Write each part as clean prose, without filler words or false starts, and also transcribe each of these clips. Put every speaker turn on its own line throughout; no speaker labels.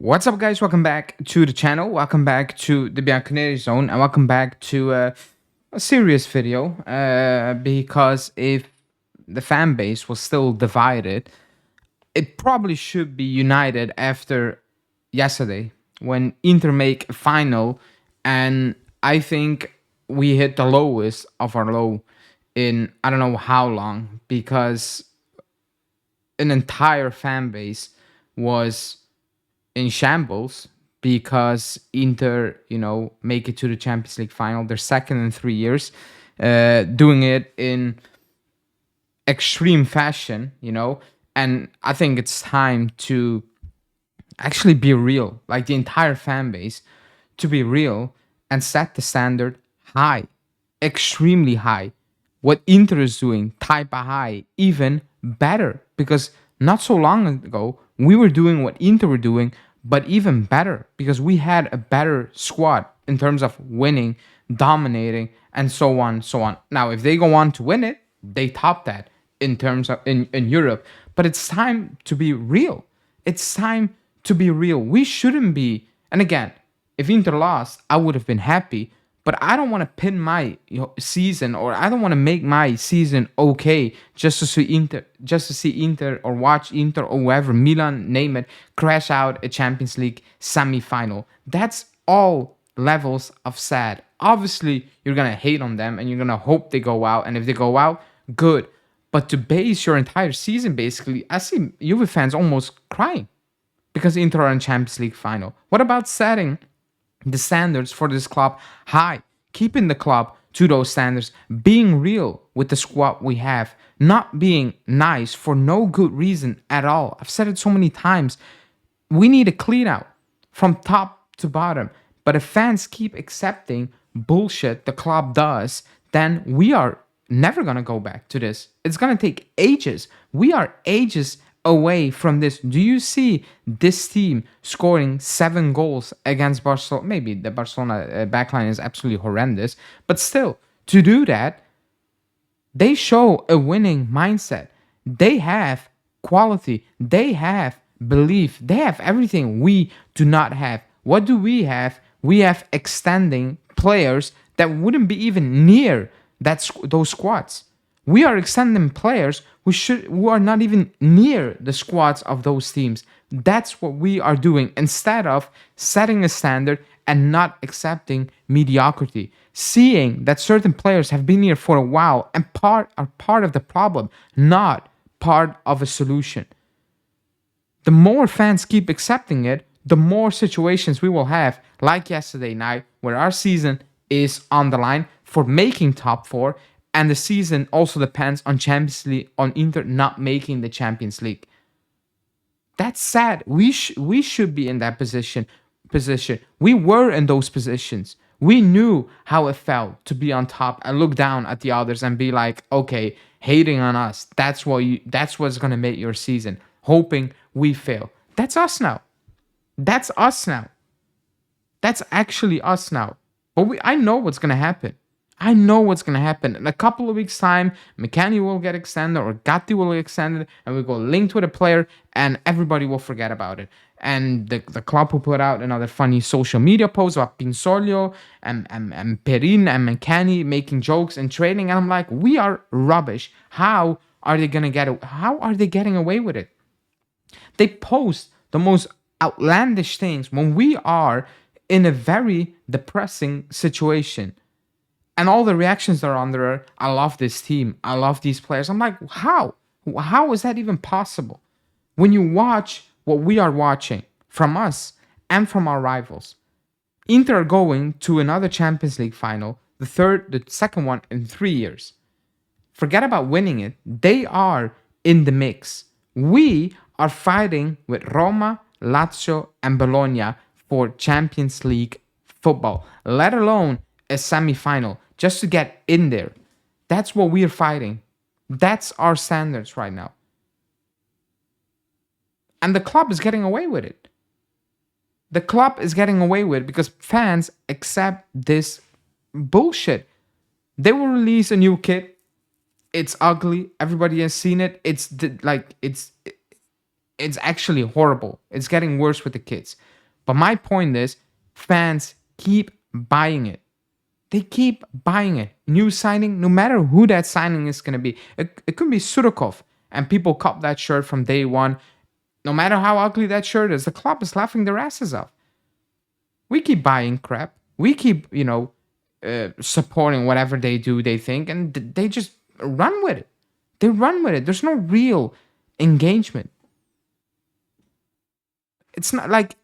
What's up, guys? Welcome back to the channel. Welcome back to the Bianconeri zone, and welcome back to a serious video. Because if the fan base was still divided, it probably should be united after yesterday when Inter make a final, and I think we hit the lowest of our low in I don't know how long, because an entire fan base was in shambles because Inter, make it to the Champions League final. They're second in 3 years, doing it in extreme fashion, and I think it's time to actually be real, like the entire fan base, to be real and set the standard high, extremely high. What Inter is doing, type of high, even better, because not so long ago we were doing what Inter were doing, but even better because we had a better squad in terms of winning, dominating, and so on, so on. Now, if they go on to win it, they top that in terms of in Europe. But it's time to be real. It's time to be real. We shouldn't be. And again, if Inter lost, I would have been happy. But I don't want to pin my season, or I don't want to make my season okay just to see Inter or watch Inter or whoever, Milan, name it, crash out a Champions League semi-final. That's all levels of sad. Obviously, you're gonna hate on them and you're gonna hope they go out, and if they go out, good. But to base your entire season, basically, I see Juve fans almost crying because Inter are in Champions League final. What about setting the standards for this club high, keeping the club to those standards, being real with the squad we have, not being nice for no good reason at all? I've said it so many times. We need a clean out from top to bottom. But if fans keep accepting bullshit the club does, then we are never going to go back to this. It's going to take ages. We are ages away from this. Do you see this team scoring 7 goals against Barcelona? Maybe the Barcelona backline is absolutely horrendous, but still, to do that, they show a winning mindset. They have quality. They have belief. They have everything we do not have. What do we have? We have extending players that wouldn't be even near those squads. We are extending players who are not even near the squads of those teams. That's what we are doing instead of setting a standard and not accepting mediocrity. Seeing that certain players have been here for a while and are part of the problem, not part of a solution. The more fans keep accepting it, the more situations we will have, like yesterday night, where our season is on the line for making top 4, and the season also depends on Champions League, on Inter not making the Champions League. That's sad. We should be in that position. We were in those positions. We knew how it felt to be on top and look down at the others and be like, okay, hating on us. That's what's gonna make your season. Hoping we fail. That's us now. That's us now. That's actually us now. But I know what's gonna happen. I know what's going to happen. In a couple of weeks' time, McKennie will get extended or Gatti will get extended, and we go linked with a player, and everybody will forget about it. And the club will put out another funny social media post about Pinsoglio and Perin and McKennie making jokes and trading. And I'm like, we are rubbish. How are they getting away with it? They post the most outlandish things when we are in a very depressing situation. And all the reactions that are on there, I love this team. I love these players. I'm like, how? How is that even possible? When you watch what we are watching from us and from our rivals, Inter are going to another Champions League final, the second one in 3 years. Forget about winning it. They are in the mix. We are fighting with Roma, Lazio, and Bologna for Champions League football, let alone a semi-final, just to get in there. That's what we're fighting. That's our standards right now. And the club is getting away with it. The club is getting away with it because fans accept this bullshit. They will release a new kit. It's ugly. Everybody has seen it. It's It's actually horrible. It's getting worse with the kids. But my point is, fans keep buying it. They keep buying it. New signing, no matter who that signing is going to be. It could be Surikov, and people cop that shirt from day one. No matter how ugly that shirt is, the club is laughing their asses off. We keep buying crap. We keep, supporting whatever they do, they think, and they just run with it. They run with it. There's no real engagement. It's not like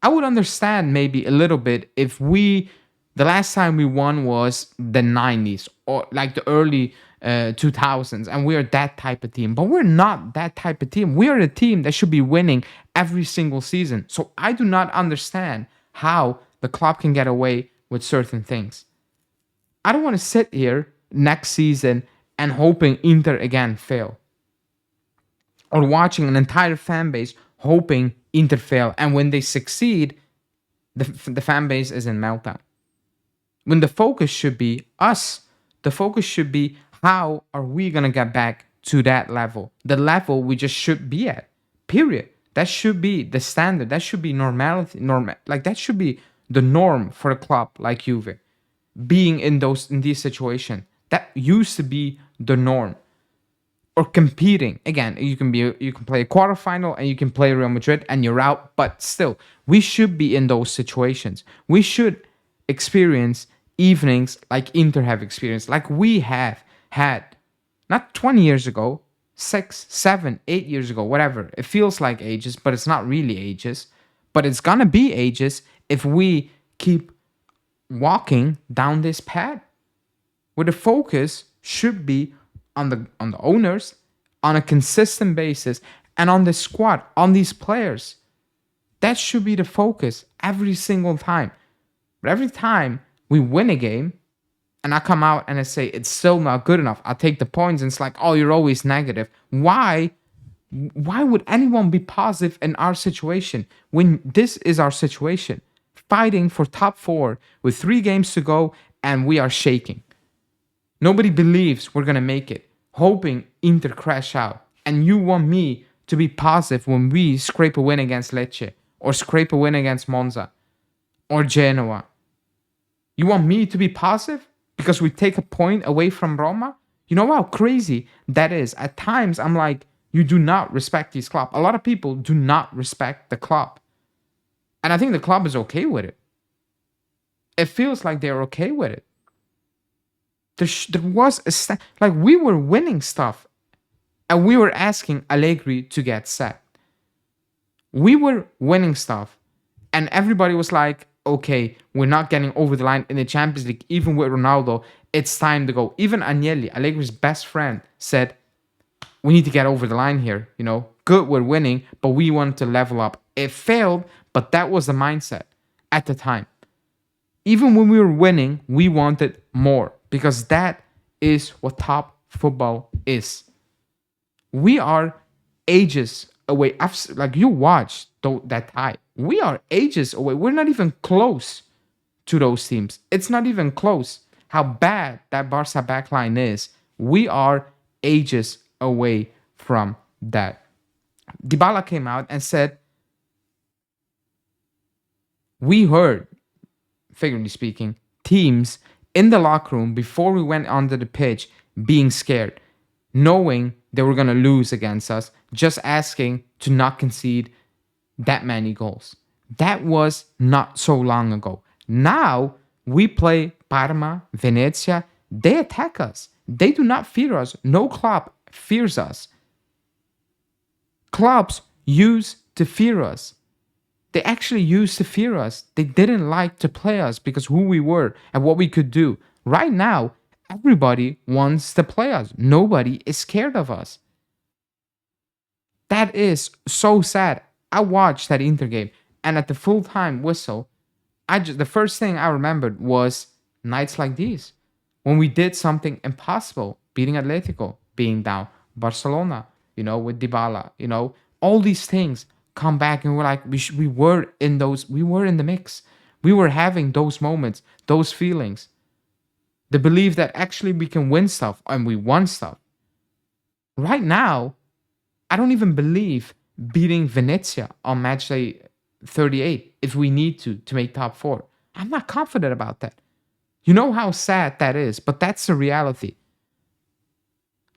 I would understand maybe a little bit if the last time we won was the 90s or like the early 2000s, and we're that type of team. But we're not that type of team. We are a team that should be winning every single season. So I do not understand how the club can get away with certain things. I don't want to sit here next season and hoping Inter again fail, or watching an entire fan base hoping Inter fail, and when they succeed, the fan base is in meltdown. When the focus should be us, the focus should be how are we gonna get back to that level, the level we just should be at. Period. That should be the standard. That should be normality. Like that should be the norm for a club like Juve. Being in these situations, that used to be the norm. Or competing again, you can play a quarterfinal and you can play Real Madrid and you're out, but still we should be in those situations. We should experience evenings like Inter have experienced, like we have had not 20 years ago, 6, 7, 8 years ago, whatever. It feels like ages, but it's not really ages. But it's gonna be ages if we keep walking down this path where the focus should be on the owners on a consistent basis and on the squad, on these players. That should be the focus every single time. But every time we win a game and I come out and I say it's still not good enough, I take the points and it's like, oh, you're always negative. Why would anyone be positive in our situation when this is our situation? Fighting for top 4 with 3 games to go and we are shaking. Nobody believes we're going to make it, hoping Inter crash out. And you want me to be positive when we scrape a win against Lecce or scrape a win against Monza or Genoa. You want me to be positive because we take a point away from Roma? You know how crazy that is? At times, I'm like, you do not respect this club. A lot of people do not respect the club. And I think the club is okay with it. It feels like they're okay with it. There was like we were winning stuff and we were asking Allegri to get sacked. We were winning stuff and everybody was like, okay, we're not getting over the line in the Champions League. Even with Ronaldo, it's time to go. Even Agnelli, Allegri's best friend, said, we need to get over the line here. Good, we're winning, but we want to level up. It failed, but that was the mindset at the time. Even when we were winning, we wanted more because that is what top football is. We are ages away. Like you watched that tie. We are ages away. We're not even close to those teams. It's not even close how bad that Barca backline is. We are ages away from that. Dybala came out and said, we heard, figuratively speaking, teams in the locker room before we went onto the pitch being scared, knowing they were going to lose against us, just asking to not concede that many goals. That was not so long ago. Now we play Parma, Venezia. They attack us. They do not fear us. No club fears us. Clubs used to fear us. They actually used to fear us. They didn't like to play us because who we were and what we could do. Right now, everybody wants to play us. Nobody is scared of us. That is so sad. I watched that Inter game, and at the full-time whistle, the first thing I remembered was nights like these, when we did something impossible, beating Atletico, being down, Barcelona, with Dybala, all these things come back, and we're like, we were in the mix. We were having those moments, those feelings, the belief that actually we can win stuff, and we won stuff. Right now, I don't even believe beating Venezia on match day 38 if we need to make top four. I'm not confident about that. You know how sad that is, but that's the reality.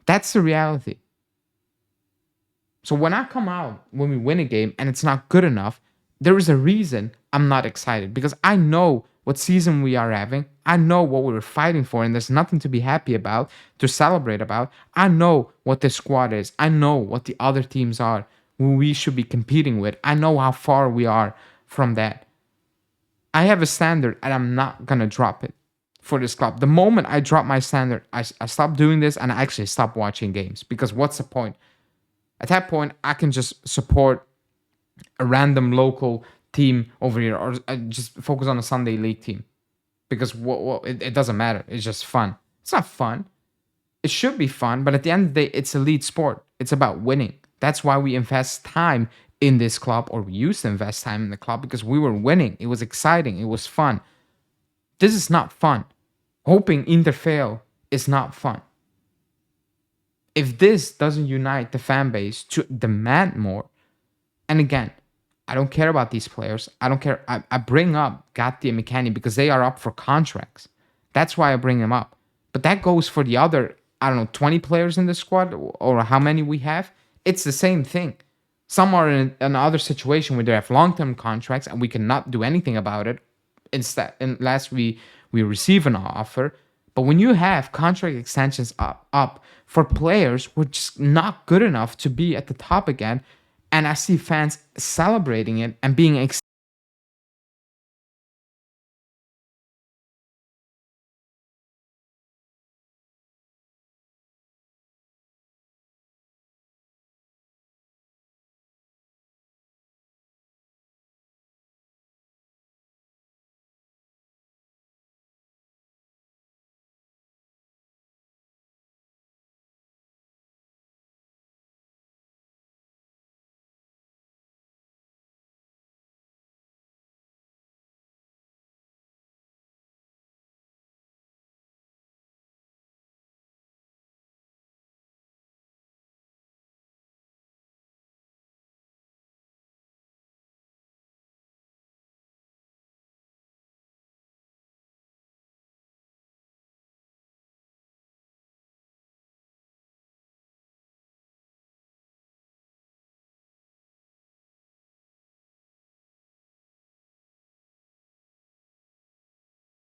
That's the reality. So when I come out when we win a game and it's not good enough, there is a reason I'm not excited because I know what season we are having. I know what we were fighting for, and there's nothing to be happy about, to celebrate about. I know what the squad is. I know what the other teams are who we should be competing with. I know how far we are from that. I have a standard and I'm not going to drop it for this club. The moment I drop my standard, I stop doing this and I actually stop watching games because what's the point? At that point, I can just support a random local team over here or just focus on a Sunday league team because it doesn't matter. It's just fun. It's not fun. It should be fun, but at the end of the day, it's elite sport. It's about winning. That's why we invest time in this club, or we used to invest time in the club because we were winning. It was exciting. It was fun. This is not fun. Hoping Inter fail is not fun. If this doesn't unite the fan base to demand more, and again, I don't care about these players. I don't care. I bring up Gatti and McKennie because they are up for contracts. That's why I bring them up. But that goes for the other, 20 players in the squad or how many we have. It's the same thing. Some are in another situation where they have long-term contracts and we cannot do anything about it unless we receive an offer. But when you have contract extensions up for players who are just not good enough to be at the top again, and I see fans celebrating it and being